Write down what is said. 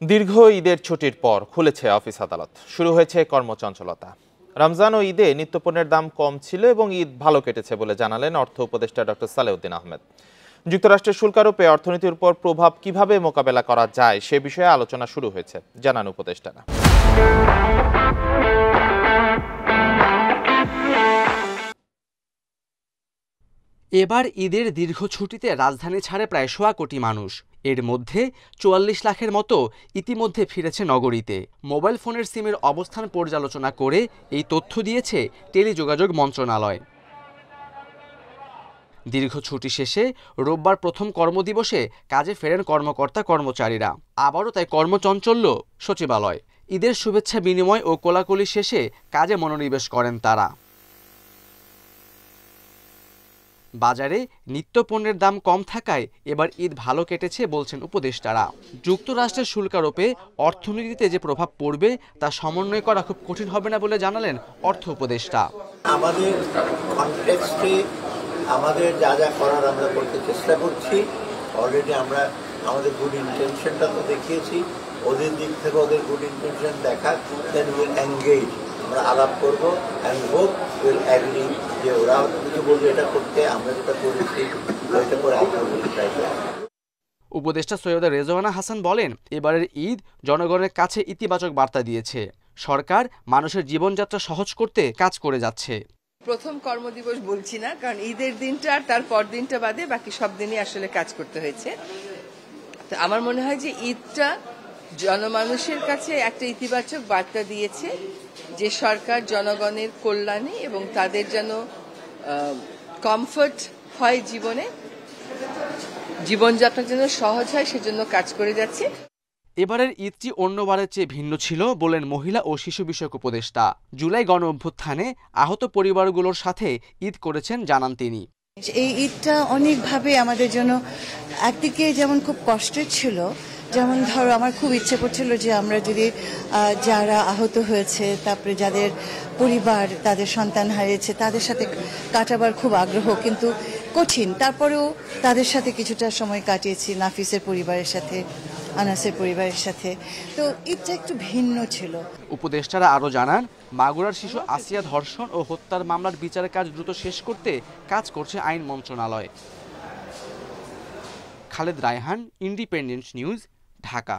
দীর্ঘ ঈদের ছুটির পর খুলেছে অফিস আদালত, শুরু হয়েছে কর্মচঞ্চলতা। রমজান ও ঈদে নিত্যপণ্যের দাম কম ছিল এবং ঈদ ভালো কেটেছে বলে জানালেন অর্থ উপদেষ্টা ডক্টর সালেউদ্দিন আহমেদ। যুক্তরাষ্ট্রের শুল্ক আরোপে অর্থনীতির উপর প্রভাব কিভাবে মোকাবেলা করা যায় সে বিষয়ে আলোচনা শুরু হয়েছে, জানান উপদেষ্টারা। এবার ঈদের দীর্ঘ ছুটিতে রাজধানী ছাড়ে প্রায় ১.৫ কোটি মানুষ। এর মধ্যে ৪৪ লাখের মতো ইতিমধ্যে ফিরেছে নগরীতে। মোবাইল ফোনের সিমের অবস্থান পর্যালোচনা করে এই তথ্য দিয়েছে টেলিযোগাযোগ মন্ত্রণালয়। দীর্ঘ ছুটি শেষে রোববার প্রথম কর্মদিবসে কাজে ফেরেন কর্মকর্তা কর্মচারীরা। আবারও তাই কর্মচঞ্চল্য সচিবালয়। ঈদের শুভেচ্ছা বিনিময় ও কোলাকুলি শেষে কাজে মনোনিবেশ করেন তারা। বাজারে নিত্যপণ্যের দাম কম থাকায় এবার ঈদ ভালো কেটেছে বলছেন উপদেষ্টারা। যুক্তরাষ্ট্রের শুল্ক আরোপে অর্থনীতিতে যে প্রভাব পড়বে তা সমন্বয় করা খুব কঠিন হবে না বলে জানালেন অর্থ উপদেষ্টা। আমাদের কনটেক্সটে আমাদের যা যা করার আমরা করতে চেষ্টা করছি। অলরেডি আমরা আমাদের গুড ইন্টেনশনটা তো দেখিয়েছি, ওদের দিক থেকে ওদের গুড ইন্টেনশন দেখা, দেন উইল এনগেজ, আমরা আলাপ করবো অ্যান্ড হোপ উইল অ্যাগ্রি যে ওরা কিছু বলবে এটা করতে, আমরা যেটা করেছি ওইটা করে আমরা ট্রাই করব। উপদেষ্টা সৈয়দা রেজওয়ানা হাসান বলেন, এবারের ঈদ জনগণের কাছে ইতিবাচক বার্তা দিয়েছে। সরকার মানুষের জীবনযাত্রা সহজ করতে কাজ করে যাচ্ছে। প্রথম কর্মদিবস বলছি না, কারণ ঈদের দিনটা আর তার পর দিনটা বাদে বাকি সব দিনই আসলে কাজ করতে হয়েছে। তো আমার মনে হয় যে ঈদটা জনমানুষের কাছে একটা ইতিবাচক বার্তা দিয়েছে যে সরকার জনগণের কল্যাণে এবং তাদের যেন কমফর্ট হয়, জীবনযাত্রা যেন সহজ হয় সেজন্য কাজ করে যাচ্ছে। এবারের ঈদটি অন্যবারের চেয়ে ভিন্ন ছিল বলেন মহিলা ও শিশু বিষয়ক উপদেষ্টা। জুলাই গণ অভ্যুত্থানে আহত পরিবারগুলোর সাথে ঈদ করেছেন জানান তিনি। এই ঈদটা অনেকভাবে আমাদের জন্য একদিকে যেমন খুব কষ্টের ছিল, যেমন ধরো আমার খুব ইচ্ছে করছিল যে আমরা যদি যারা আহত হয়েছে, তারপরে যাদের পরিবার তাদের সন্তান হারিয়েছে তাদের সাথে কাটাবার খুব আগ্রহ, কিন্তু কঠিন। তারপরেও তাদের সাথে কিছুটা সময় কাটিয়েছি, নাফিসের পরিবারের সাথে, আনাসের পরিবারের সাথে। তো ঈদটা একটু ভিন্ন ছিল। উপদেষ্টারা আরও জানান, মাগুরার শিশু আসিয়া ধর্ষণ ও হত্যার মামলার বিচারের কাজ দ্রুত শেষ করতে কাজ করছে আইন মন্ত্রণালয়। Khaled Raihan, independent news, Dhaka.